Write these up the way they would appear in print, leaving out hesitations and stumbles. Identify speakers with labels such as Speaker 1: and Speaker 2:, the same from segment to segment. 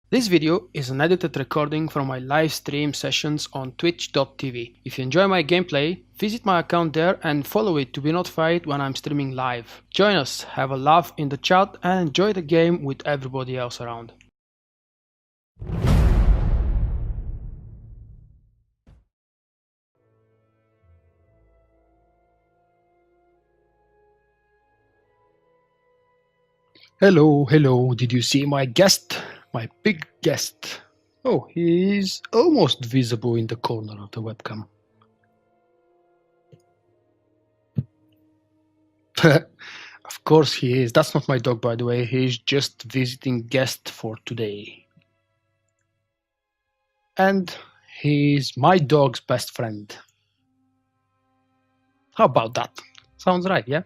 Speaker 1: This video is an edited recording from my live stream sessions on twitch.tv. If you enjoy my gameplay, visit my account there and follow it to be notified when I'm streaming live. Join us, have a laugh in the chat and enjoy the game with everybody else around. Hello, did you see my guest? My big guest. Oh, he's almost visible in the corner of the webcam. Of course he is. That's not my dog, by the way. He's just visiting guest for today. And he's my dog's best friend. How about that? Sounds right, yeah?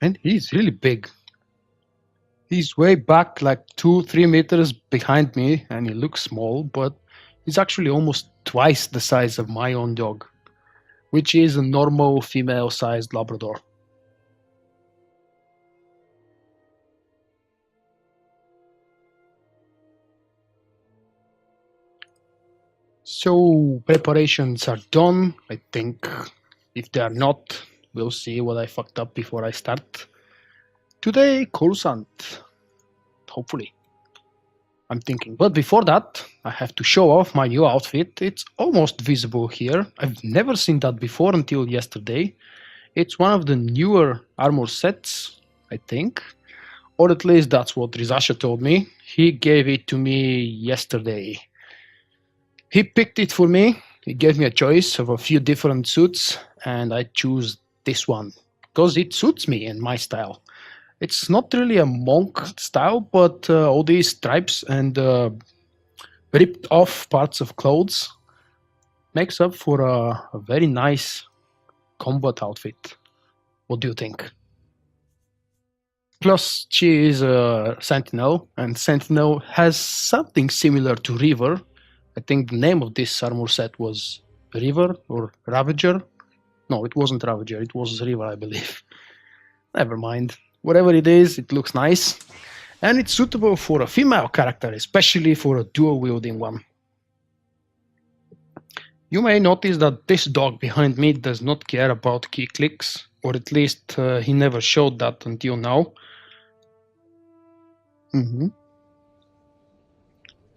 Speaker 1: And he's really big. He's way back, like 2-3 meters behind me, and he looks small, but he's actually almost twice the size of my own dog, which is a normal female-sized Labrador. So preparations are done, I think. If they are not, we'll see what I fucked up before I start. Today, Coruscant. Hopefully. I'm thinking. But before that, I have to show off my new outfit. It's almost visible here. I've never seen that before until yesterday. It's one of the newer armor sets, I think. Or at least that's what Rizasha told me. He gave it to me yesterday. He picked it for me. He gave me a choice of a few different suits, and I choose this one because it suits me and my style. It's not really a monk style, but all these stripes and ripped off parts of clothes makes up for a very nice combat outfit. What do you think? Plus, she is a Sentinel, and Sentinel has something similar to River. I think the name of this armor set was River or Ravager. No, it wasn't Ravager, it was River, I believe. Never mind. Whatever it is, it looks nice. And it's suitable for a female character, especially for a dual-wielding one. You may notice that this dog behind me does not care about key clicks, or at least he never showed that until now.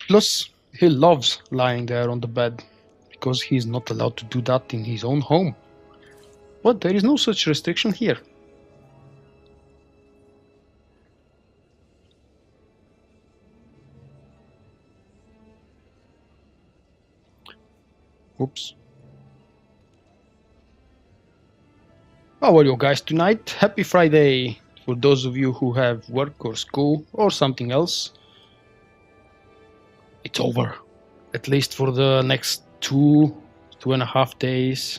Speaker 1: Plus, he loves lying there on the bed, because he's not allowed to do that in his own home. But there is no such restriction here. Oops. How are you guys tonight? Happy Friday for those of you who have work or school or something else. It's over, at least for the next 2.5 days.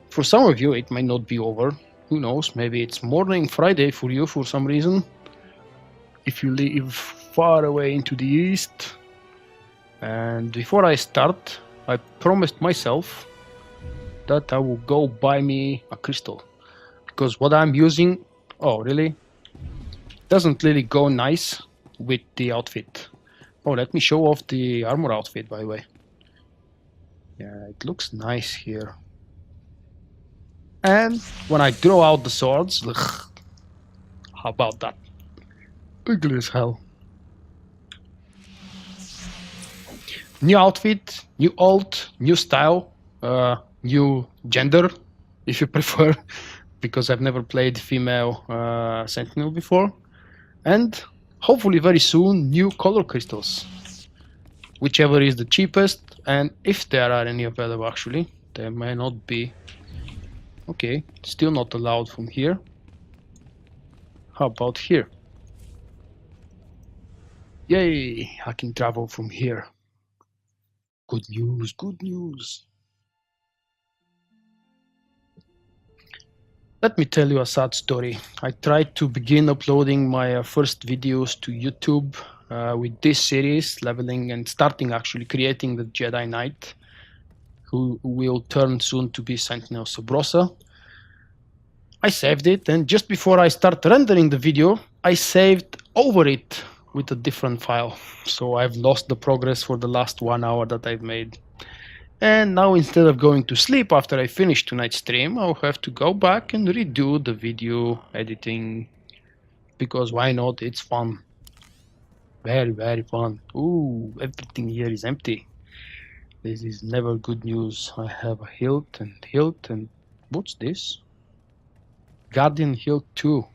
Speaker 1: For some of you it might not be over. Who knows, maybe it's morning Friday for you for some reason. If you live far away into the east. And before I start, I promised myself that I will go buy me a crystal. Because what I'm using, oh really, doesn't really go nice with the outfit. Oh, let me show off the armor outfit, by the way. Yeah, it looks nice here. And when I draw out the swords, ugh, how about that? Ugly as hell. New outfit, new alt, new style, new gender, if you prefer, because I've never played female Sentinel before. And hopefully very soon, new color crystals. Whichever is the cheapest, and if there are any available actually, there may not be. Okay, still not allowed from here. How about here? Yay, I can travel from here. Good news, good news. Let me tell you a sad story. I tried to begin uploading my first videos to YouTube with this series, leveling and starting actually creating the Jedi Knight, who will turn soon to be Sentinel Sabrosa. I saved it, and just before I start rendering the video, I saved over it with a different file. So I've lost the progress for the last 1 hour that I've made. And now instead of going to sleep after I finish tonight's stream, I'll have to go back and redo the video editing. Because why not? It's fun. Very, very fun. Ooh, everything here is empty. This is never good news. I have a hilt and what's this? Guardian hilt 2.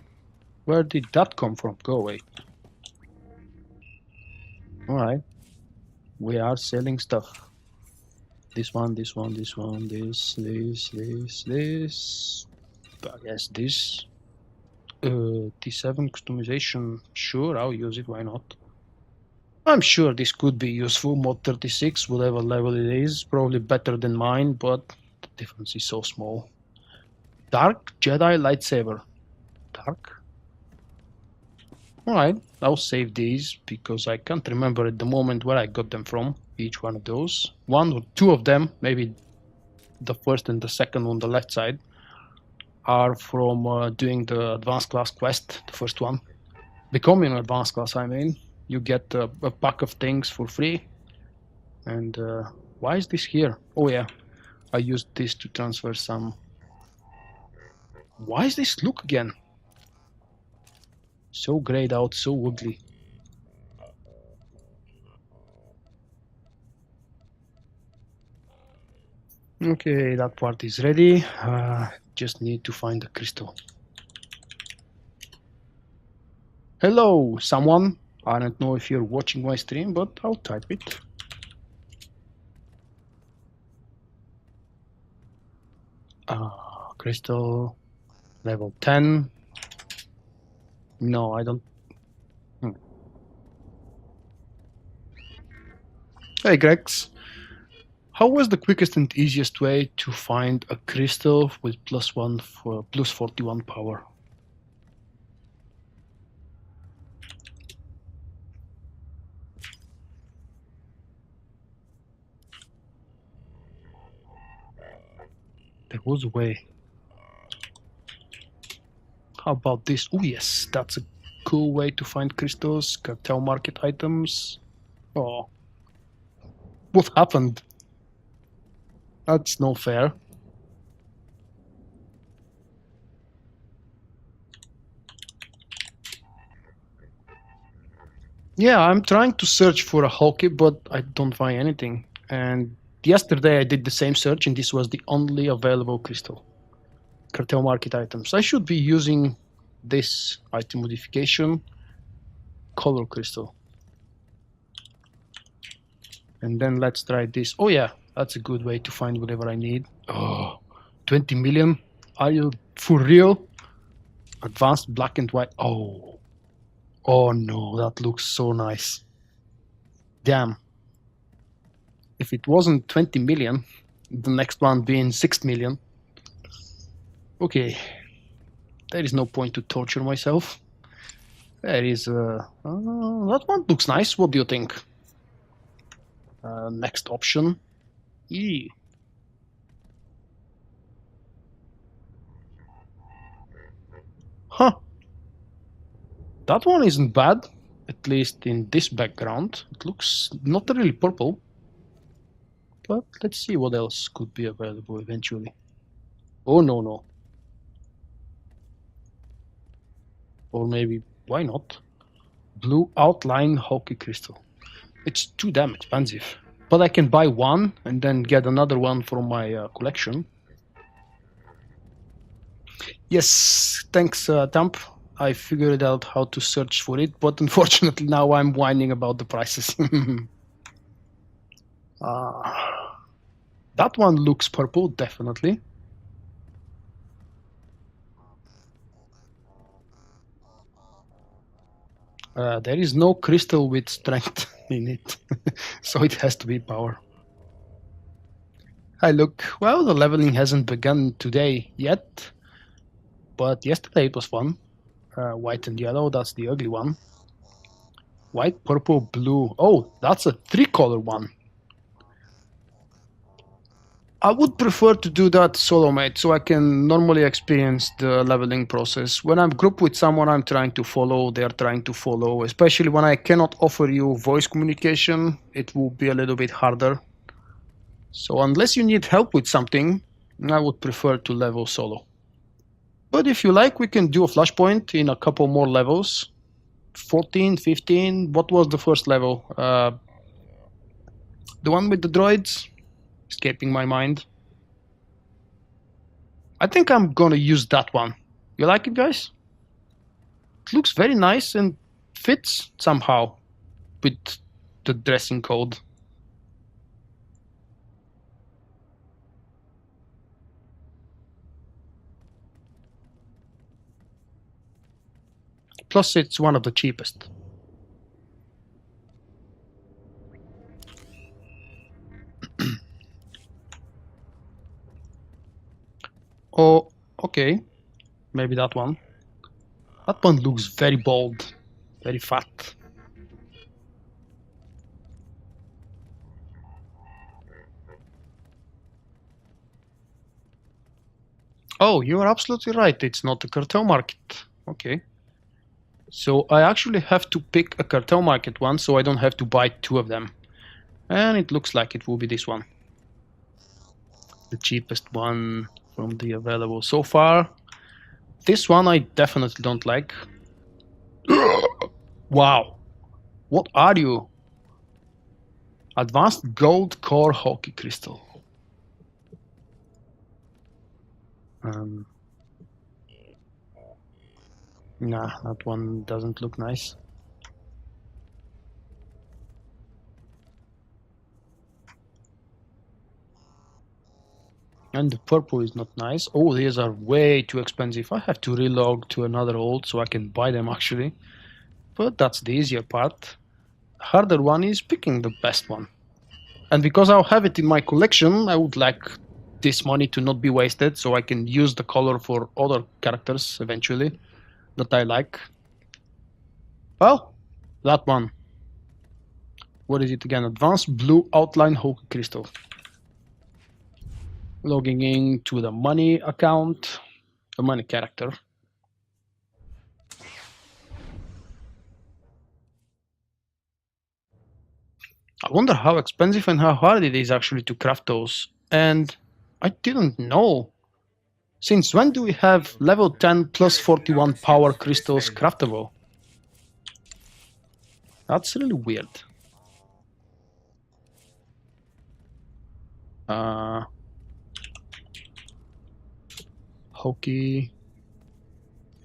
Speaker 1: Where did that come from? Go away. Alright. We are selling stuff. This one, this one, this one, this. I guess this. T7 customization. Sure, I'll use it. Why not? I'm sure this could be useful. Mod 36, whatever level it is, probably better than mine, but the difference is so small. Dark Jedi lightsaber. Dark? Alright, I'll save these because I can't remember at the moment where I got them from, each one of those. One or two of them, maybe the first and the second on the left side, are from doing the advanced class quest, the first one. Becoming an advanced class, I mean. You get a pack of things for free. And why is this here? Oh yeah, I used this to transfer some. Why is this look again? So grayed out, so ugly. Okay, that part is ready. Just need to find the crystal. Hello, someone. I don't know if you're watching my stream, but I'll type it. Crystal level 10. No, I don't. Hey, Grex. How was the quickest and easiest way to find a crystal with +1 for +41 power? There was a way. How about this? Oh yes, that's a cool way to find crystals, cartel market items. Oh, what happened? That's no fair. Yeah, I'm trying to search for a Vulkk, but I don't find anything. And yesterday I did the same search and this was the only available crystal. Cartel market items. I should be using this item modification, color crystal. And then let's try this. Oh yeah, that's a good way to find whatever I need. Oh, 20 million? Are you for real? Advanced black and white. Oh. Oh no, that looks so nice. Damn. If it wasn't 20 million, the next one being 6 million. Okay. There is no point to torture myself. There is that one looks nice. What do you think? Next option. E. Huh. That one isn't bad, at least in this background. It looks not really purple. But let's see what else could be available eventually. Oh no, no. Or maybe, why not? Blue outline Vulkk crystal. It's too damn expensive. But I can buy one and then get another one from my collection. Yes, thanks, Tamp. I figured out how to search for it, but unfortunately now I'm whining about the prices. That one looks purple, definitely. There is no crystal with strength in it, so it has to be power. Hi, look. Well, the leveling hasn't begun today yet, but yesterday it was fun. White and yellow, that's the ugly one. White, purple, blue. Oh, that's a 3-color one. I would prefer to do that solo, mate, so I can normally experience the leveling process. When I'm grouped with someone I'm trying to follow, they're trying to follow, especially when I cannot offer you voice communication, it will be a little bit harder. So unless you need help with something, I would prefer to level solo. But if you like, we can do a flashpoint in a couple more levels. 14, 15, what was the first level? The one with the droids? Escaping my mind. I think I'm gonna use that one. You like it, guys? It looks very nice and fits somehow with the dressing code. Plus, it's one of the cheapest. Oh, okay. Maybe that one. That one looks very bold, very fat. Oh, you are absolutely right. It's not a cartel market. Okay. So I actually have to pick a cartel market one, so I don't have to buy two of them. And it looks like it will be this one. The cheapest one from the available so far. This one I definitely don't like. Wow. What are you? Advanced gold core hockey crystal. Nah, that one doesn't look nice. And the purple is not nice. Oh, these are way too expensive. I have to relog to another old so I can buy them actually. But that's the easier part. The harder one is picking the best one. And because I'll have it in my collection, I would like this money to not be wasted so I can use the color for other characters eventually that I like. Well, that one. What is it again? Advanced blue outline hockey crystal. Logging in to the money account, the money character. I wonder how expensive and how hard it is actually to craft those. And I didn't know. Since when do we have level 10 plus 41 power crystals craftable? That's really weird. Hockey,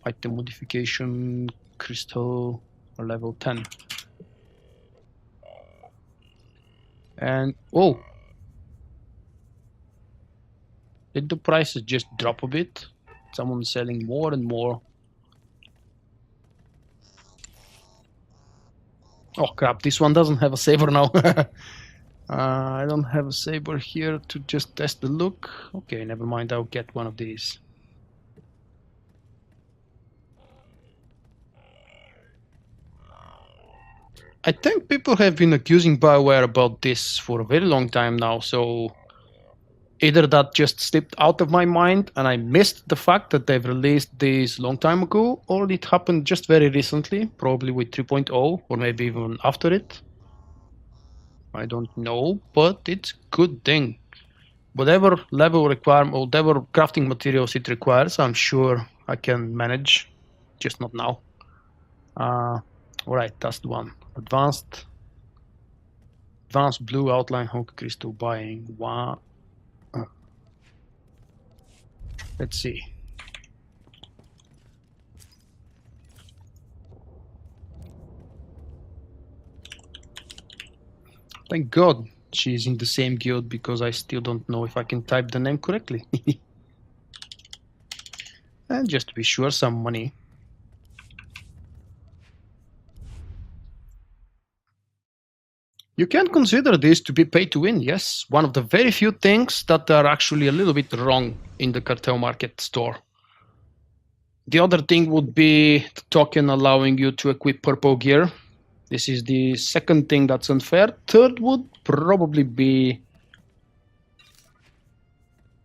Speaker 1: item modification, crystal, level 10. And, oh! Did the prices just drop a bit? Someone's selling more and more. Oh crap, this one doesn't have a saber now. I don't have a saber here to just test the look. Okay, never mind, I'll get one of these. I think people have been accusing BioWare about this for a very long time now, so either that just slipped out of my mind and I missed the fact that they've released this long time ago, or it happened just very recently, probably with 3.0 or maybe even after it. I don't know, but it's a good thing. Whatever level requirement, whatever crafting materials it requires, I'm sure I can manage, just not now. Alright, that's the one. Advanced blue outline hockey crystal buying one. Let's see. Thank God she's in the same guild because I still don't know if I can type the name correctly. And just to be sure, some money. You can consider this to be pay to win, yes. One of the very few things that are actually a little bit wrong in the cartel market store. The other thing would be the token allowing you to equip purple gear. This is the second thing that's unfair. Third would probably be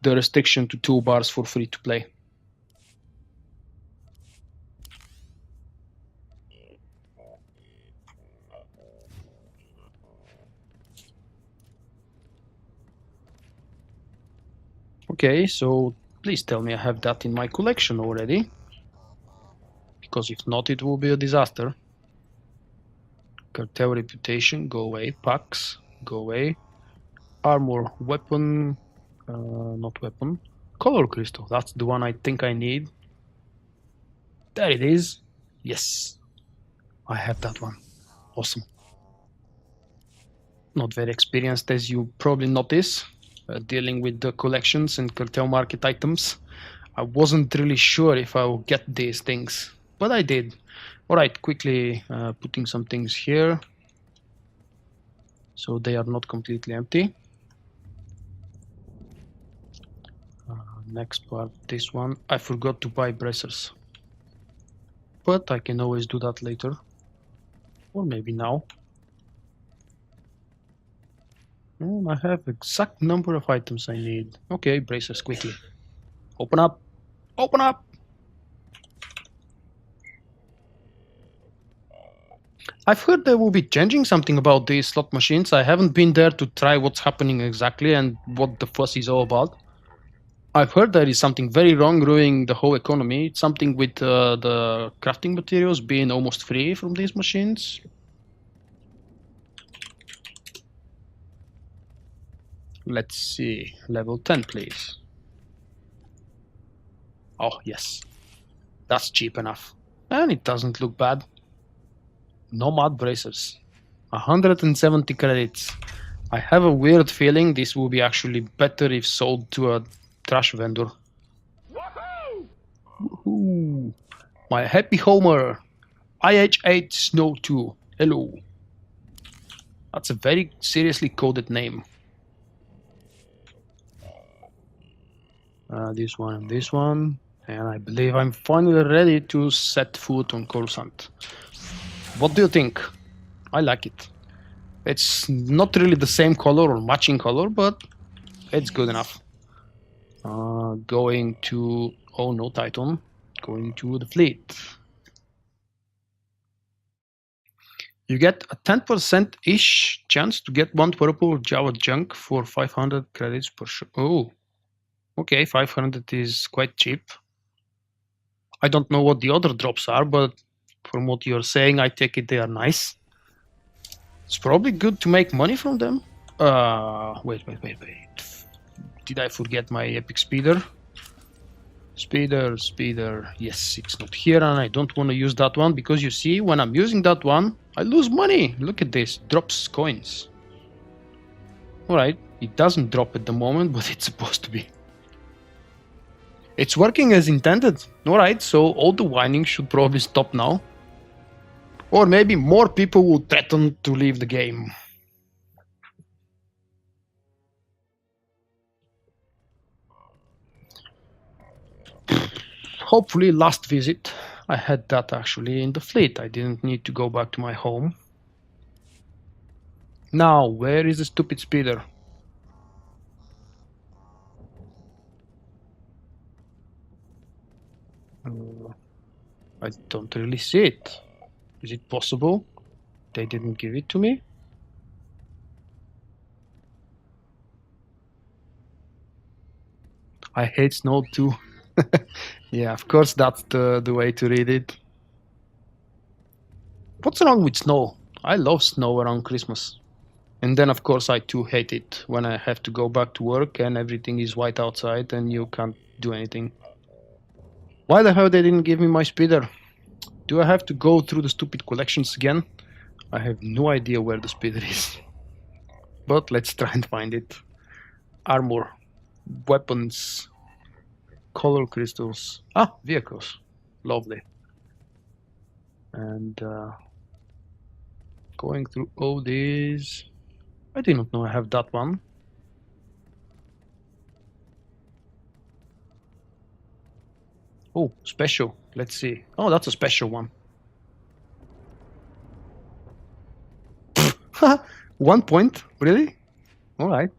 Speaker 1: the restriction to 2 bars for free to play. Okay, so please tell me I have that in my collection already. Because if not, it will be a disaster. Cartel reputation, go away. Packs, go away. Armor, weapon, not weapon. Color crystal, that's the one I think I need. There it is. Yes, I have that one. Awesome. Not very experienced, as you probably notice, dealing with the collections and cartel market items. I wasn't really sure if I will get these things, but I did. Alright, quickly putting some things here so they are not completely empty. Next part, this one. I forgot to buy bracers, but I can always do that later, or maybe now. And I have exact number of items I need. Okay, bracers quickly. Open up! Open up! I've heard they will be changing something about these slot machines. I haven't been there to try what's happening exactly and what the fuss is all about. I've heard there is something very wrong ruining the whole economy. It's something with the crafting materials being almost free from these machines. Let's see. Level 10, please. Oh, yes. That's cheap enough. And it doesn't look bad. Nomad bracers. 170 credits. I have a weird feeling this will be actually better if sold to a trash vendor. Woohoo! My happy Homer. IH8 Snow 2. Hello. That's a very seriously coded name. This one and this one. And I believe I'm finally ready to set foot on Coruscant. What do you think? I like it. It's not really the same color or matching color, but it's good enough. Going to... Oh, no Titan. Going to the fleet. You get a 10%-ish chance to get 1 purple Java junk for 500 credits per show. Oh, okay, 500 is quite cheap. I don't know what the other drops are, but from what you're saying, I take it they are nice. It's probably good to make money from them. Wait. Did I forget my epic speeder? Speeder. Yes, it's not here, and I don't want to use that one because you see, when I'm using that one, I lose money. Look at this, drops coins. Alright, it doesn't drop at the moment, but it's supposed to be. It's working as intended. Alright, so all the whining should probably stop now. Or maybe more people will threaten to leave the game. Hopefully last visit I had that actually in the fleet. I didn't need to go back to my home. Now, where is the stupid speeder? I don't really see it. Is it possible they didn't give it to me? I hate snow too. Yeah, of course that's the way to read it. What's wrong with snow? I love snow around Christmas. And then of course I too hate it when I have to go back to work and everything is white outside and you can't do anything. Why the hell they didn't give me my speeder? Do I have to go through the stupid collections again? I have no idea where the speeder is. But let's try and find it. Armor, weapons, color crystals. Ah, vehicles. Lovely. And going through all these. I didn't know I have that one. Oh, special. Let's see. Oh, that's a special one. 1 point? Really? Alright.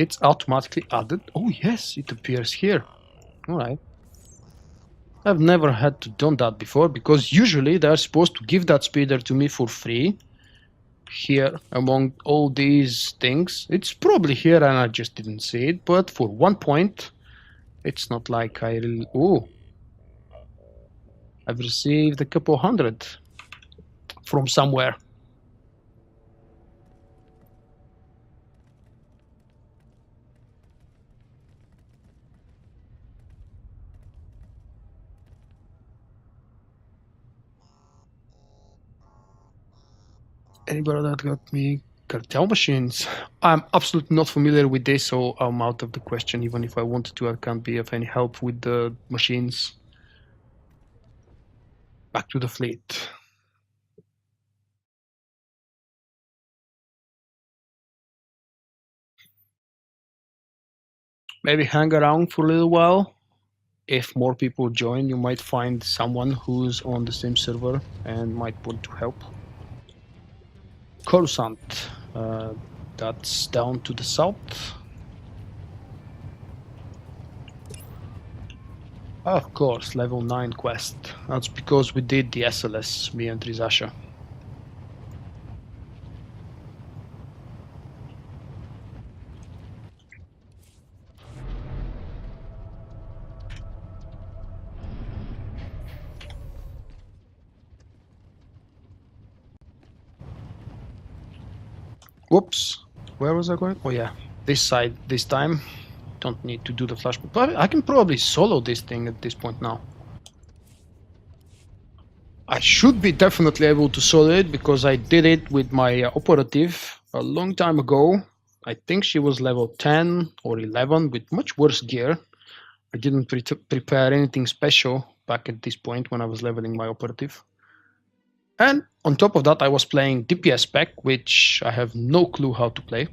Speaker 1: It's automatically added. Oh yes, it appears here. Alright. I've never had to done that before, because usually they're supposed to give that speeder to me for free. Here, among all these things. It's probably here and I just didn't see it, but for 1 point, it's not like I really... Oh! I've received a couple hundred from somewhere. Anybody that got me cartel machines? I'm absolutely not familiar with this, so I'm out of the question. Even if I wanted to, I can't be of any help with the machines. Back to the fleet. Maybe hang around for a little while. If more people join, you might find someone who's on the same server and might want to help. Coruscant, that's down to the south. Of course, level 9 quest. That's because we did the SLS, me and Trizasha. Whoops, where was I going? Oh yeah, this side this time. Don't need to do the flash, but I can probably solo this thing at this point now. I should be definitely able to solo it because I did it with my operative a long time ago. I think she was level 10 or 11 with much worse gear. I didn't prepare anything special back at this point when I was leveling my operative. And on top of that, I was playing DPS spec, which I have no clue how to play.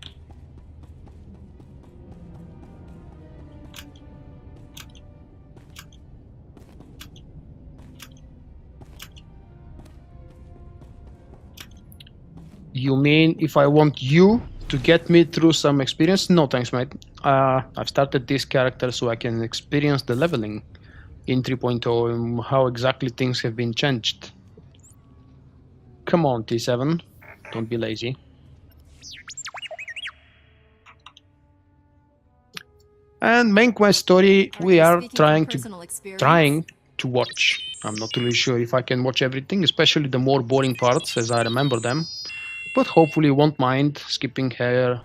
Speaker 1: You mean if I want you to get me through some experience? No thanks, mate. I've started this character so I can experience the leveling in 3.0 and how exactly things have been changed. Come on, T7. Don't be lazy. And main quest story, we are trying to watch. I'm not really sure if I can watch everything, especially the more boring parts as I remember them. But hopefully you won't mind skipping here,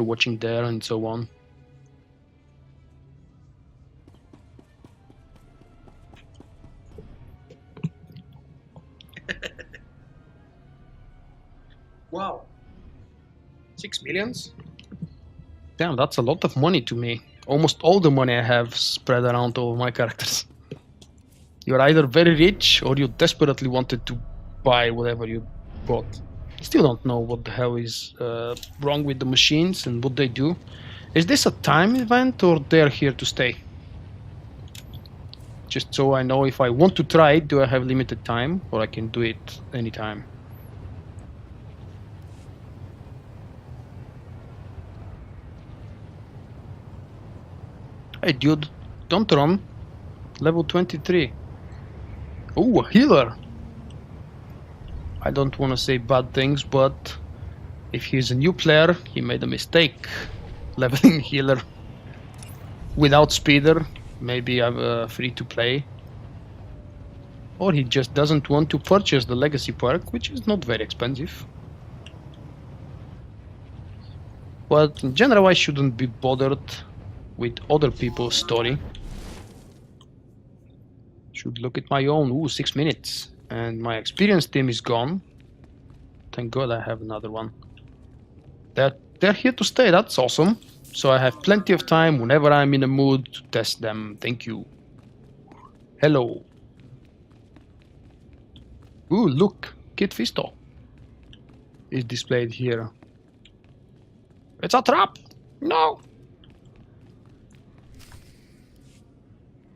Speaker 1: watching there, and so on. Wow. 6 millions? Damn, that's a lot of money to me. Almost all the money I have spread around all my characters. You're either very rich or you desperately wanted to buy whatever you bought. Still don't know what the hell is wrong with the machines and what they do. Is this a time event or they're here to stay? Just so I know if I want to try it, do I have limited time or I can do it anytime? Hey dude, don't run. Level 23. Oh, a healer! I don't want to say bad things, but if he's a new player, he made a mistake leveling healer without speeder. Maybe I'm free to play. Or he just doesn't want to purchase the legacy perk, which is not very expensive. But in general, I shouldn't be bothered with other people's story. Should look at my own. Ooh, 6 minutes. And my experience team is gone. Thank God I have another one. They're here to stay, that's awesome. So I have plenty of time whenever I'm in a mood to test them. Thank you. Hello. Ooh, look, Kid Fisto is displayed here. It's a trap! No!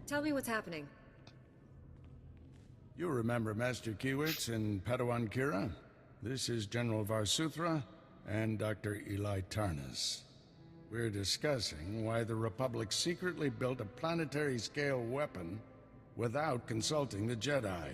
Speaker 2: Tell me what's happening.
Speaker 3: You remember Master Kiewitz and Padawan Kira? This is General Varsuthra and Dr. Eli Tarnas. We're discussing why the Republic secretly built a planetary-scale weapon without consulting the Jedi.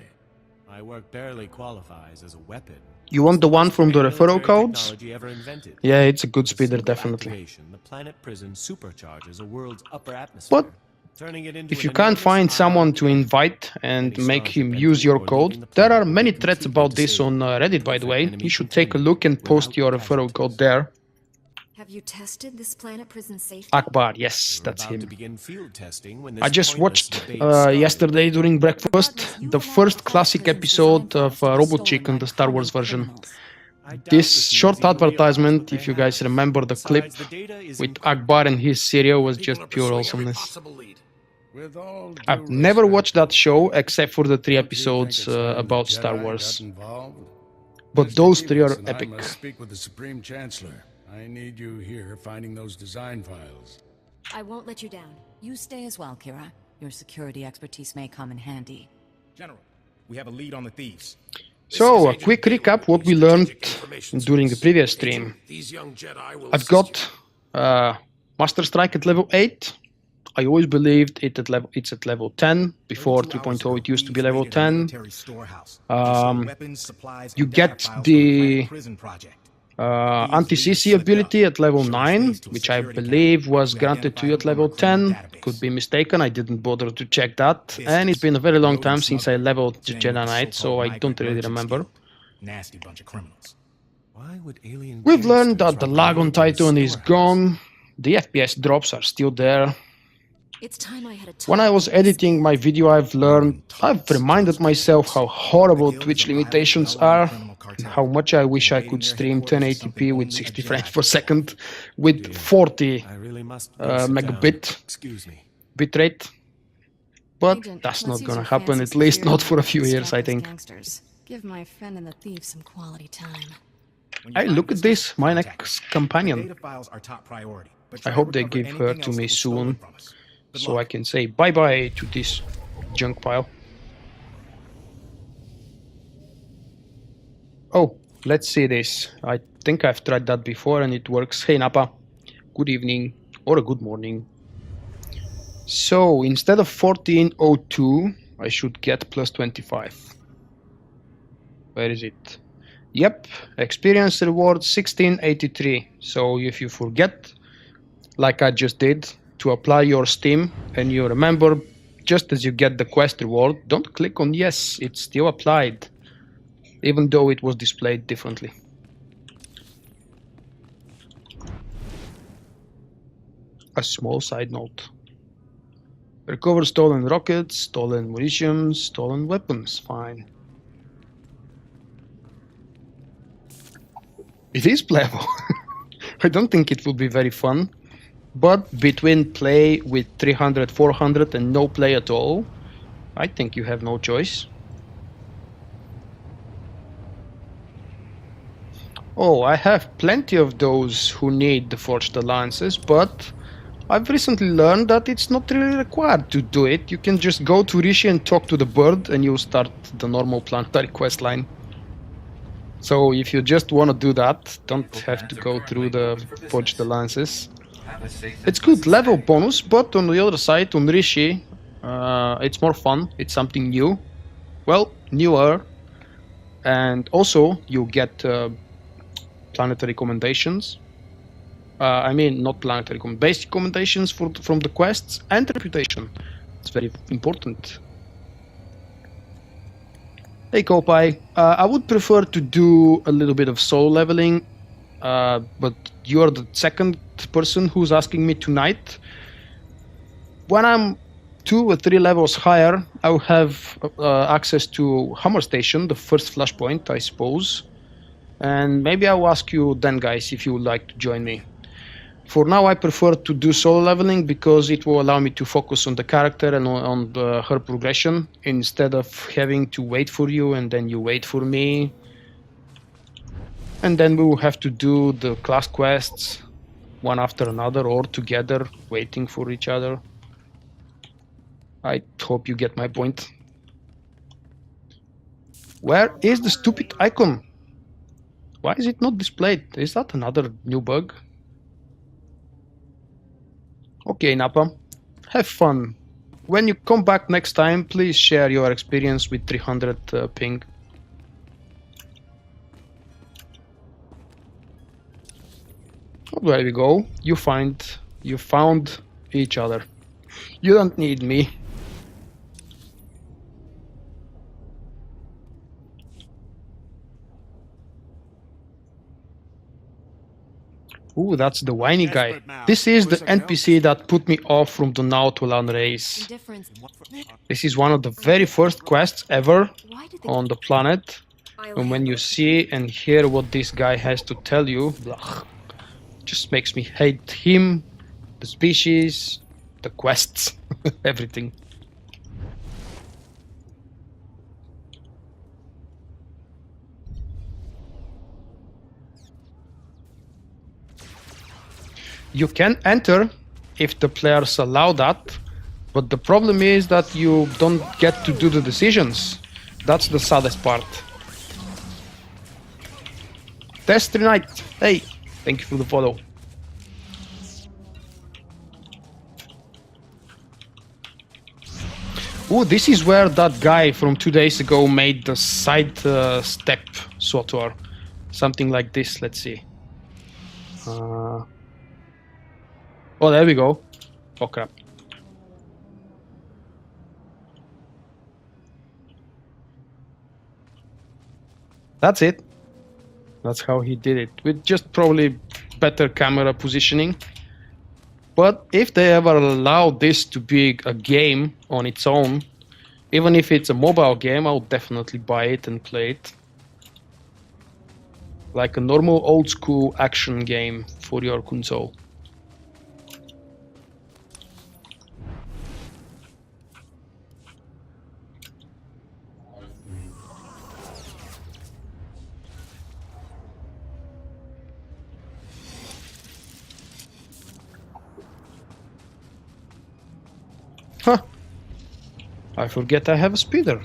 Speaker 4: My work barely qualifies as a weapon.
Speaker 1: You want the one from the referral
Speaker 4: Military
Speaker 1: codes?
Speaker 4: technology ever invented.
Speaker 1: Yeah, it's a good
Speaker 4: With
Speaker 1: speeder,
Speaker 4: single
Speaker 1: definitely.
Speaker 4: activation, the planet prison supercharges a world's upper atmosphere.
Speaker 1: But
Speaker 4: Turning it into
Speaker 1: if you
Speaker 4: an
Speaker 1: can't
Speaker 4: enormous
Speaker 1: find someone
Speaker 4: armed
Speaker 1: to invite and
Speaker 4: Many
Speaker 1: make
Speaker 4: stars
Speaker 1: him
Speaker 4: have
Speaker 1: use
Speaker 4: entered
Speaker 1: your
Speaker 4: or
Speaker 1: code,
Speaker 4: leaving the
Speaker 1: there
Speaker 4: planet
Speaker 1: are
Speaker 4: will
Speaker 1: many
Speaker 4: be
Speaker 1: threads
Speaker 4: completely
Speaker 1: about this on
Speaker 4: disabled.
Speaker 1: Reddit, by the way.
Speaker 4: Enemy
Speaker 1: You should take a
Speaker 4: continued
Speaker 1: look and post
Speaker 4: without
Speaker 1: your referral code
Speaker 4: casualties.
Speaker 1: there.
Speaker 2: Have you tested this planet prison safety?
Speaker 1: Akbar, yes,
Speaker 4: We're
Speaker 1: that's
Speaker 4: about to
Speaker 1: him.
Speaker 4: begin field testing when
Speaker 1: I
Speaker 4: this
Speaker 1: just
Speaker 4: pointless
Speaker 1: watched
Speaker 4: debate started.
Speaker 1: yesterday during breakfast the first classic episode of Robot Chicken, the Star Wars version.
Speaker 4: I doubt
Speaker 1: This
Speaker 4: the
Speaker 1: short
Speaker 4: teams even realize
Speaker 1: advertisement,
Speaker 4: what
Speaker 1: if
Speaker 4: they
Speaker 1: you guys
Speaker 4: have.
Speaker 1: remember the clip
Speaker 4: Besides, the data is
Speaker 1: with
Speaker 4: encrypted.
Speaker 1: Akbar and his cereal, was
Speaker 5: People
Speaker 1: just
Speaker 5: are
Speaker 1: pure
Speaker 5: pursuing every
Speaker 1: awesomeness.
Speaker 5: possible lead.
Speaker 3: With all due
Speaker 1: I've never
Speaker 3: respect,
Speaker 1: watched that show except for the 3
Speaker 3: don't you think
Speaker 1: episodes
Speaker 3: it's time the
Speaker 1: about Star
Speaker 3: Jedi
Speaker 1: Wars.
Speaker 3: got involved?
Speaker 1: But
Speaker 3: Mr.
Speaker 1: those 3 are
Speaker 3: Kiewitz and I
Speaker 1: epic.
Speaker 3: must speak with the Supreme Chancellor. I need you here finding those design files.
Speaker 2: I won't let you down.
Speaker 6: You stay as well, Kira. Your security expertise may come in handy.
Speaker 5: General, we have a lead on the thieves.
Speaker 1: So, a quick recap what we learned during the previous stream.
Speaker 5: These young Jedi will
Speaker 1: I've got Master Strike at level 8. I always believed it's at level 10. Before 3.0 it used to be level 10. You get the anti-CC ability at level 9, which I believe was granted to you at level 10. Could be mistaken, I didn't bother to check that. And it's been a very long time since I leveled the Jedi Knight, so I don't really remember.
Speaker 5: Nasty bunch of criminals.
Speaker 4: Why would alien
Speaker 1: We've learned
Speaker 4: gangsters
Speaker 1: that the
Speaker 4: rob
Speaker 1: lag on
Speaker 4: a
Speaker 1: Titan is
Speaker 4: storehouse?
Speaker 1: gone. The FPS drops are still there.
Speaker 2: It's time I had a talk.
Speaker 1: When I was editing my video, I've reminded myself how horrible Twitch limitations are, and how much I wish I could stream 1080p with 60 frames per second with 40
Speaker 4: I really must go sit
Speaker 1: megabit
Speaker 4: down. Excuse me.
Speaker 1: bitrate. But
Speaker 2: Agent,
Speaker 1: that's
Speaker 2: let's
Speaker 1: not
Speaker 2: use
Speaker 1: gonna
Speaker 2: your
Speaker 1: happen,
Speaker 2: fancy
Speaker 1: at least
Speaker 2: security
Speaker 1: not for a few
Speaker 2: to
Speaker 1: years, I
Speaker 2: distract
Speaker 1: think.
Speaker 2: those gangsters. Give my friend and the thief some quality time.
Speaker 5: When you
Speaker 1: Hey,
Speaker 5: find
Speaker 1: look at
Speaker 5: pistols,
Speaker 1: this, my
Speaker 5: contact
Speaker 1: next
Speaker 5: me.
Speaker 1: companion.
Speaker 5: Data files are top priority, but
Speaker 1: I
Speaker 5: try to
Speaker 1: hope they
Speaker 5: recover
Speaker 1: give her
Speaker 5: anything
Speaker 1: to
Speaker 5: else
Speaker 1: me
Speaker 5: that was stolen
Speaker 1: soon,
Speaker 5: from us. Good
Speaker 1: so
Speaker 5: luck.
Speaker 1: I can say bye-bye to this junk pile. Oh, let's see this. I think I've tried that before and it works. Hey Napa, good evening or a good morning. So instead of 1402, I should get plus 25. Where is it? Yep, experience reward 1683. So if you forget, like I just did, to apply your Steam and you remember, just as you get the quest reward, don't click on yes, it's still applied, even though it was displayed differently. A small side note. Recover stolen rockets, stolen munitions, stolen weapons, fine. It is playable. I don't think it will be very fun, but between play with 300, 400 and no play at all, I think you have no choice. Oh, I have plenty of those who need the Forged Alliances, but I've recently learned that it's not really required to do it. You can just go to Rishi and talk to the bird and you'll start the normal planetary quest line. So if you just want to do that, don't have to go through the Forged Alliances. It's good level bonus, but on the other side, on Rishi, it's more fun. It's something new. Well, newer. And also, you get planetary commendations. I mean, not planetary basic commendations from the quests and reputation. It's very important. Hey Kopai, I would prefer to do a little bit of solo leveling, but you're the second person who's asking me tonight. When I'm 2 or 3 levels higher, I'll have access to Hammer Station, the first flashpoint, I suppose. And maybe I'll ask you then, guys, if you would like to join me. For now, I prefer to do solo leveling because it will allow me to focus on the character and on her progression instead of having to wait for you and then you wait for me. And then we will have to do the class quests one after another or together, waiting for each other. I hope you get my point. Where is the stupid icon? Why is it not displayed? Is that another new bug? Okay, Napa. Have fun. When you come back next time, please share your experience with 300 ping. Oh, there we go. You found each other. You don't need me. Ooh, that's the whiny guy. This is the NPC that put me off from the Nautolan race.
Speaker 2: Difference.
Speaker 1: This is one of the very first quests ever
Speaker 2: Why did they
Speaker 1: on the planet. And when you see and hear what this guy has to tell you, blah, just makes me hate him, the species, the quests, everything. You can enter if the players allow that, but the problem is that you don't get to do the decisions. That's the saddest part. Jedi Knight, hey, thank you for the follow. Ooh, this is where that guy from 2 days ago made the side step SWTOR. Something like this, let's see. Oh, there we go. Oh, crap. That's it. That's how he did it, with just probably better camera positioning. But if they ever allow this to be a game on its own, even if it's a mobile game, I'll definitely buy it and play it. Like a normal old school action game for your console. Huh. I forget I have a speeder.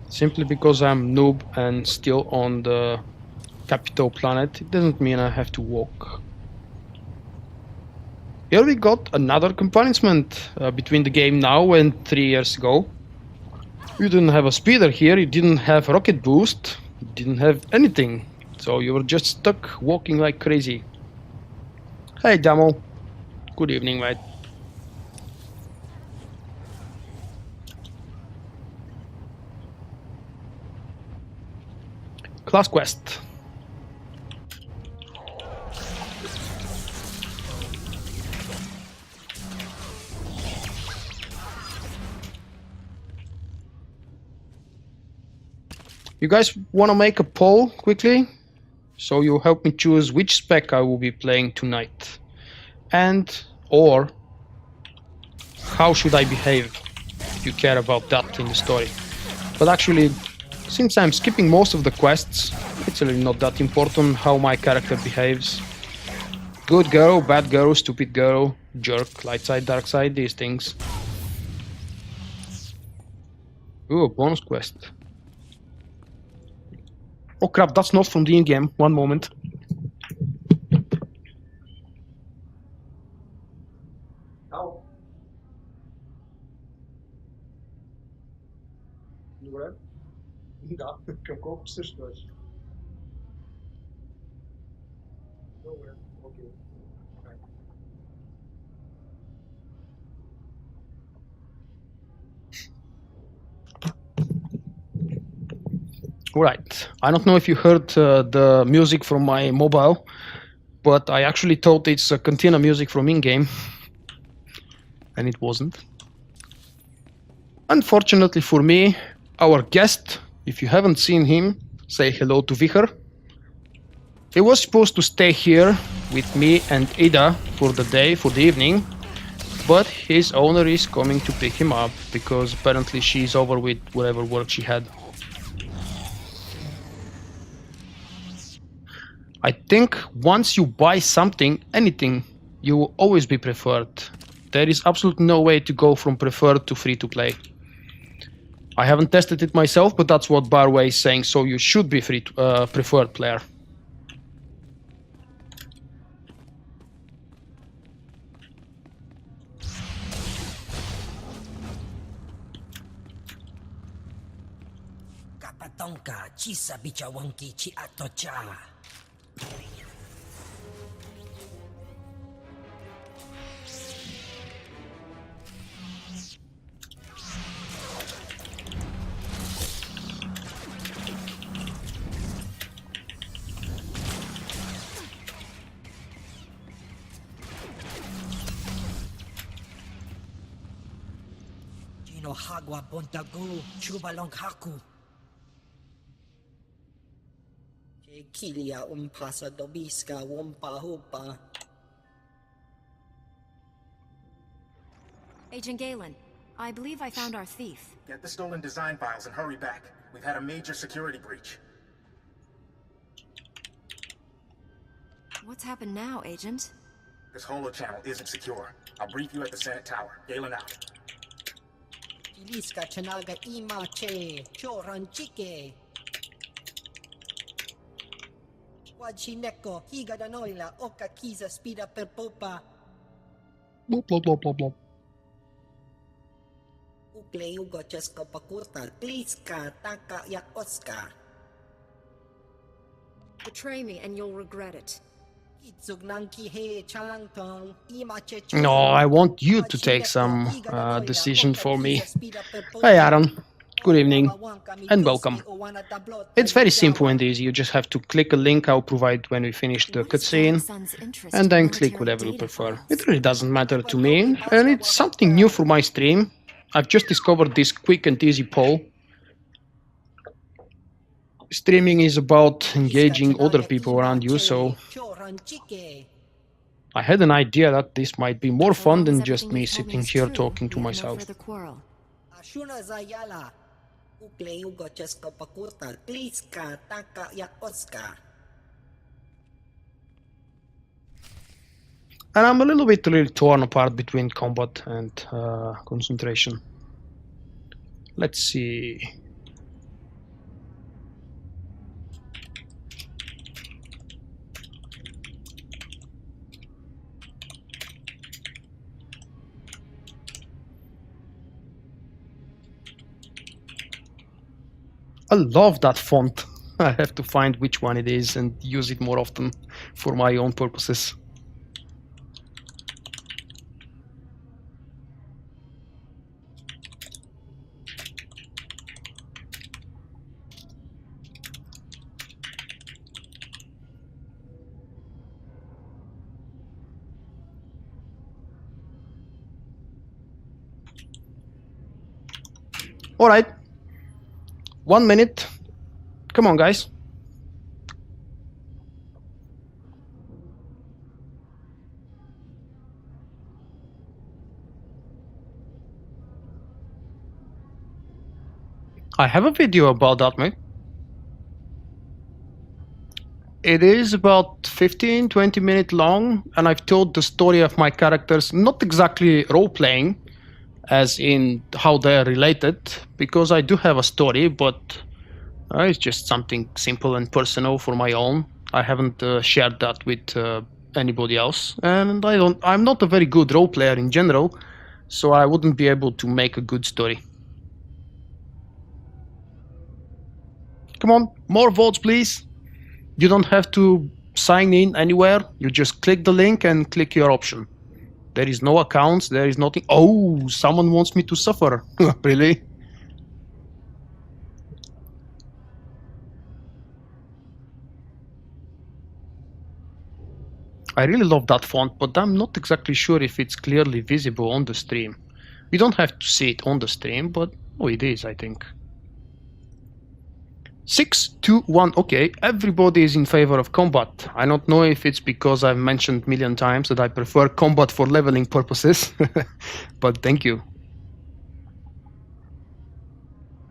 Speaker 1: Simply because I'm noob and still on the capital planet, it doesn't mean I have to walk. Here we got another comparison between the game now and 3 years ago. You didn't have a speeder here, you didn't have rocket boost, you didn't have anything. So you were just stuck walking like crazy. Hey Damo. Good evening, mate. Class quest. You guys want to make a poll quickly? So you help me choose which spec I will be playing tonight. And or how should I behave, if you care about that in the story. But actually, since I'm skipping most of the quests, it's really not that important how my character behaves. Good girl, bad girl, stupid girl, jerk, light side, dark side, these things. Ooh, bonus quest. Oh crap, that's not from the in-game, one moment. Да, какво обсъждаш? Добре, окей. Right. I don't know if you heard the music from my mobile, but I actually thought it's a cantina music from in-game, and it wasn't. Unfortunately for me, our guest, if you haven't seen him, say hello to Vichar. He was supposed to stay here with me and Ida for the day, for the evening, but his owner is coming to pick him up because apparently she's over with whatever work she had. I think once you buy something, anything, you will always be preferred. There is absolutely no way to go from preferred to free to play. I haven't tested it myself, but that's what Barway is saying, so you should be free to, preferred player.
Speaker 7: Tonka chisa bicha wonki chi atocha. Chino hagwa bontagu chubalong haku. Kilia umpasa dobiska wumpa hupa.
Speaker 2: Agent Galen, I believe I found our thief.
Speaker 5: Get the stolen design files and hurry back. We've had a major security breach.
Speaker 2: What's happened now, Agent?
Speaker 5: This holochannel isn't secure. I'll brief you at the Senate Tower. Galen out.
Speaker 7: Iliska chanaga ima che choran chike. Wajineko higa danoila oka kiza spida per popa.
Speaker 1: Blop, blop, blop, blop, blop.
Speaker 7: Ukle ugo chesko pakurta kliska taka yak oska.
Speaker 2: Betray me and you'll regret it.
Speaker 7: Itsugnanki he changtong ima che.
Speaker 1: No, I want you to take some decision for me. Hey Aaron, good evening and welcome. It's very simple and easy. You just have to click a link I'll provide when we finish the cutscene and then click whatever you prefer. It really doesn't matter to me, and it's something new for my stream. I've just discovered this quick and easy poll. Streaming is about engaging other people around you, so I had an idea that this might be more fun than just me sitting here talking to myself.
Speaker 7: Ashuna Zayala. Ukle ugo chesko pakurta kliska taka yak oska.
Speaker 1: And I'm a little bit really torn apart between combat and concentration. Let's see. I love that font. I have to find which one it is and use it more often for my own purposes. All right. 1 minute. Come on, guys. I have a video about that, mate. It is about 15-20 minutes long, and I've told the story of my characters, not exactly role-playing, as in how they're related, because I do have a story, but it's just something simple and personal for my own. I haven't shared that with anybody else, and I'm not a very good role player in general, so I wouldn't be able to make a good story. Come on, more votes, please. You don't have to sign in anywhere. You just click the link and click your option. There is no accounts, there is nothing. Oh, someone wants me to suffer. Really? I really love that font, but I'm not exactly sure if it's clearly visible on the stream. We don't have to see it on the stream, but oh, it is, I think. 6, 2, 1. Okay, everybody is in favor of combat. I don't know if it's because I've mentioned a million times that I prefer combat for leveling purposes, but thank you.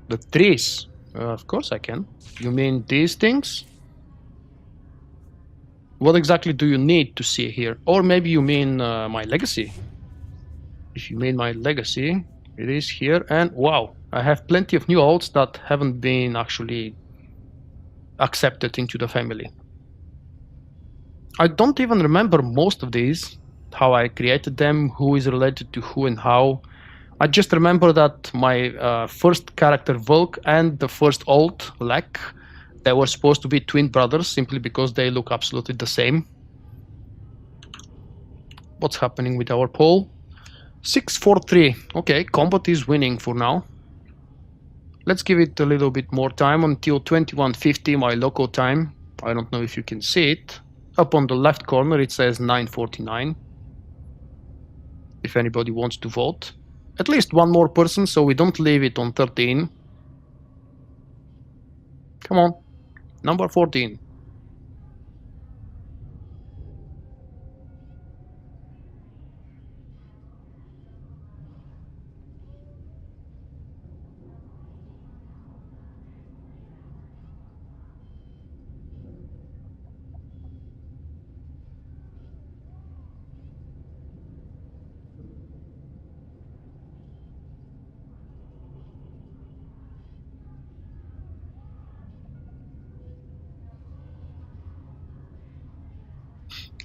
Speaker 1: The trees. Of course I can. You mean these things? What exactly do you need to see here? Or maybe you mean my legacy. If you mean my legacy, it is here, and wow, I have plenty of new alts that haven't been actually accepted into the family. I don't even remember most of these, how I created them, who is related to who and how. I just remember that my first character Vulkk and the first old Lek, they were supposed to be twin brothers simply because they look absolutely the same. What's happening with our poll? 6-4-3. Okay, combat is winning for now. Let's give it a little bit more time until 21:50 my local time. I don't know if you can see it. Up on the left corner it says 9:49. If anybody wants to vote. At least one more person so we don't leave it on 13. Come on. Number 14.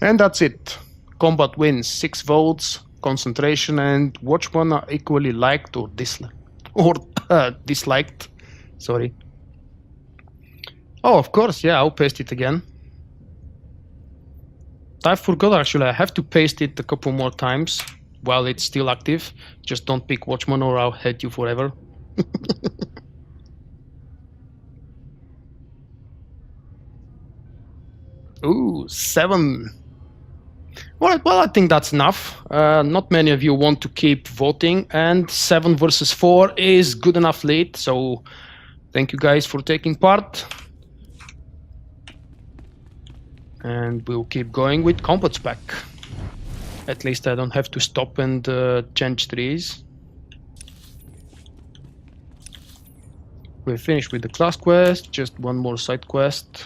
Speaker 1: And that's it. Combat wins 6 votes. Concentration and Watchman are equally liked or disliked. Sorry. Oh, of course, yeah, I'll paste it again. I forgot actually, I have to paste it a couple more times while it's still active. Just don't pick Watchman or I'll hate you forever. Ooh, 7. Well, I think that's enough. Not many of you want to keep voting, and 7 versus 4 is good enough lead, so thank you guys for taking part. And we'll keep going with combat spec. At least I don't have to stop and change trees. We're finished with the class quest, just one more side quest.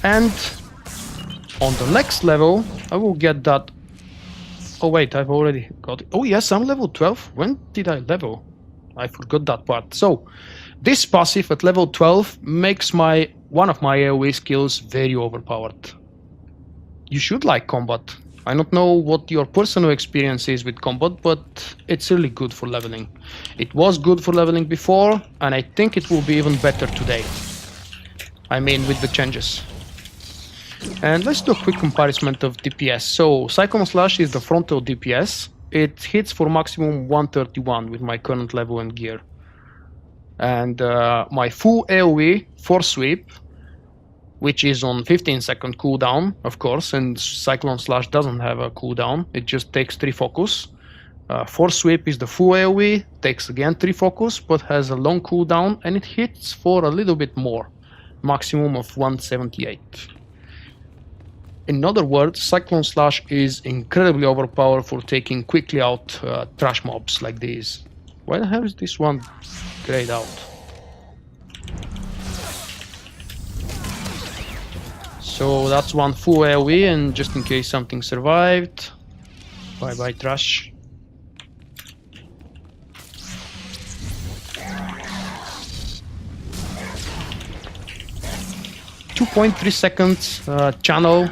Speaker 1: And on the next level, I will get that. Oh wait, I've already got it. Oh yes, I'm level 12. When did I level? I forgot that part. So, this passive at level 12 makes one of my AoE skills very overpowered. You should like combat. I don't know what your personal experience is with combat, but it's really good for leveling. It was good for leveling before, and I think it will be even better today. I mean, with the changes. And let's do a quick comparison of DPS. So, Cyclone Slash is the frontal DPS. It hits for maximum 131 with my current level and gear. And my full AoE, Force Sweep, which is on 15-second cooldown, of course, and Cyclone Slash doesn't have a cooldown, it just takes 3 focus. Force Sweep is the full AoE, takes again 3 focus, but has a long cooldown, and it hits for a little bit more, maximum of 178. In other words, Cyclone Slash is incredibly overpowered for taking quickly out trash mobs like these. Why the hell is this one grayed out? So that's one full AoE, and just in case something survived, bye bye trash. .3 seconds channel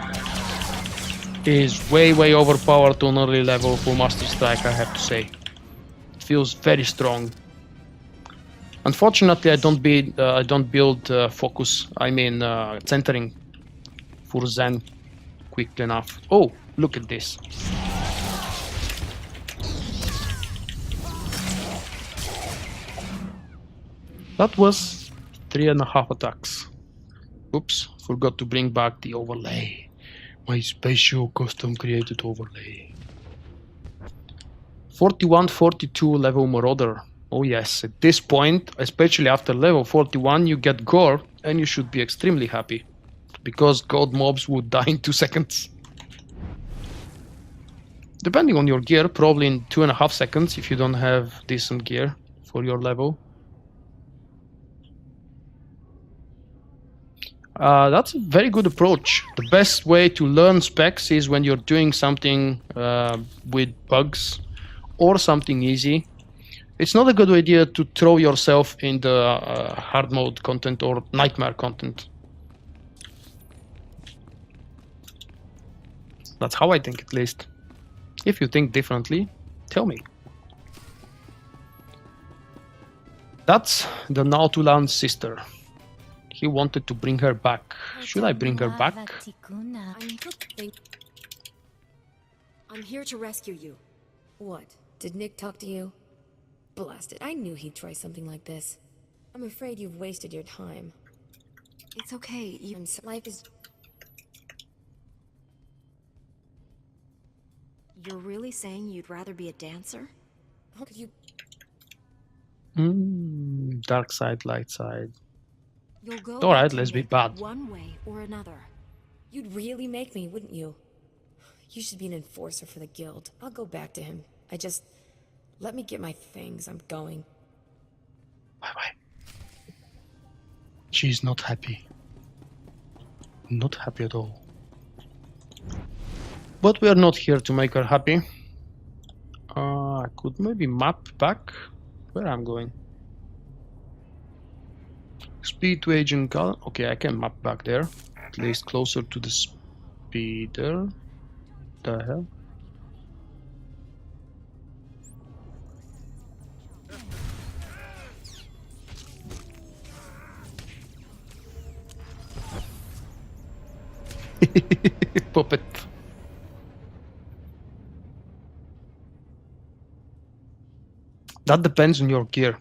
Speaker 1: is way overpowered on early level for Master Strike, I have to say. It feels very strong. Unfortunately, I don't build focus, centering for Zen quickly enough. Oh, look at this. That was 3.5 attacks. Oops, forgot to bring back the overlay. My special custom created overlay. 41-42 level Marauder. Oh yes, at this point, especially after level 41, you get Gore, and you should be extremely happy. Because gold mobs would die in 2 seconds. Depending on your gear, probably in 2.5 seconds if you don't have decent gear for your level. That's a very good approach. The best way to learn specs is when you're doing something with bugs or something easy. It's not a good idea to throw yourself in the hard mode content or nightmare content. That's how I think, at least. If you think differently, tell me. That's the Nautulan's sister. He wanted to bring her back. Should I bring her back?
Speaker 2: I'm here to rescue you. What? Did Nick talk to you? Blast it. I knew he'd try something like this. I'm afraid you've wasted your time. It's okay. Life is... You're really saying you'd rather be a dancer? How could you...
Speaker 1: Dark side, light side.
Speaker 2: You'll go
Speaker 1: Alright, let's be bad.
Speaker 2: one way or another. You'd really make me, wouldn't you? You should be an enforcer for the guild. I'll go back to him. Let me get my things. I'm going.
Speaker 1: Bye-bye. She's not happy. Not happy at all. But we are not here to make her happy. I could maybe map back where I'm going. Speed to Agent Cal. Okay, I can map back there. At least closer to the speeder. The hell? Puppet. That depends on your gear.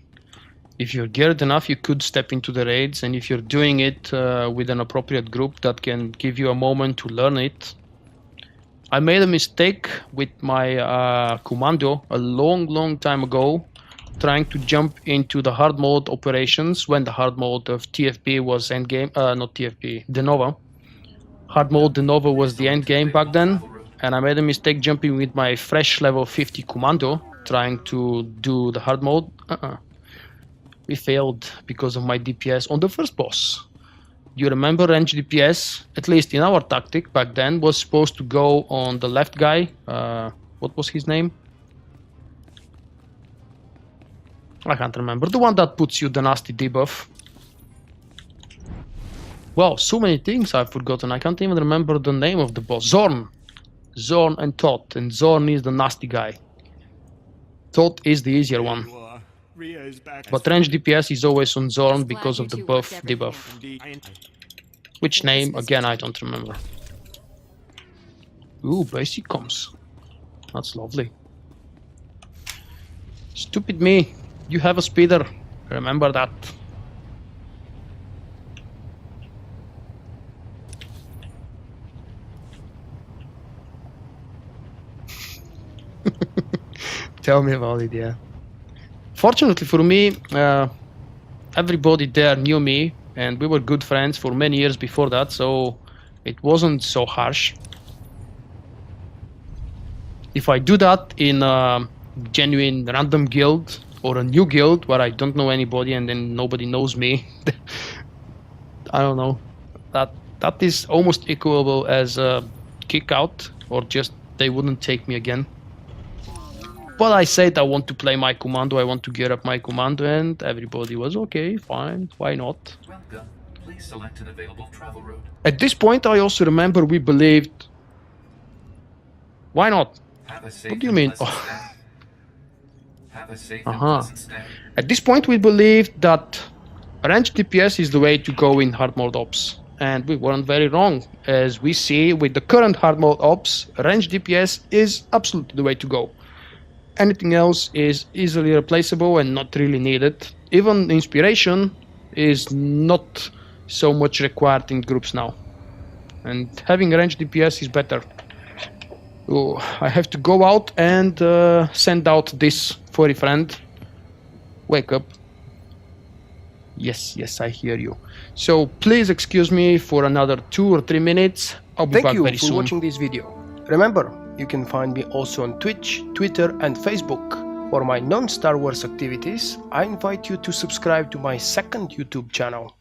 Speaker 1: If you're geared enough, you could step into the raids, and if you're doing it with an appropriate group that can give you a moment to learn it. I made a mistake with my commando a long time ago, trying to jump into the hard mode operations when the hard mode of TFP was endgame, not TFP, De Nova. Hard mode De Nova was the end game back then, and I made a mistake jumping with my fresh level 50 commando, trying to do the hard mode. We failed because of my DPS on the first boss. You remember range DPS, at least in our tactic back then, was supposed to go on the left guy. What was his name? I can't remember. The one that puts you the nasty debuff. Wow, so many things I've forgotten. I can't even remember the name of the boss. Zorn. Zorn and Todd. And Zorn is the nasty guy. Todd is the easier one. But range DPS is always on Zorn because of the debuff. Which name? Again, I don't remember. Ooh, basic comms. That's lovely. Stupid me. You have a speeder. Remember that. Tell me about it, yeah. Fortunately for me, everybody there knew me, and we were good friends for many years before that, so it wasn't so harsh. If I do that in a genuine random guild or a new guild where I don't know anybody and then nobody knows me, I don't know. That is almost equal as a kick out, or just they wouldn't take me again. But I said I want to play my commando, I want to gear up my commando, and everybody was okay, fine, why not?
Speaker 8: Welcome. Please select an available travel route.
Speaker 1: At this point, I also remember we believed... Why not?
Speaker 8: Have a safe
Speaker 1: What do you mean?
Speaker 8: and Have a safe and pleasant stay.
Speaker 1: At this point, we believed that range DPS is the way to go in hard mode ops. And we weren't very wrong. As we see with the current hard mode ops, range DPS is absolutely the way to go. Anything else is easily replaceable and not really needed. Even inspiration is not so much required in groups now. And having range DPS is better. Oh, I have to go out and send out this furry friend. Wake up. Yes, I hear you. So please excuse me for another 2 or 3 minutes. I'll be back very soon.
Speaker 9: Thank you for watching this video. Remember, you can find me also on Twitch, Twitter and Facebook. For my non-Star Wars activities, I invite you to subscribe to my second YouTube channel.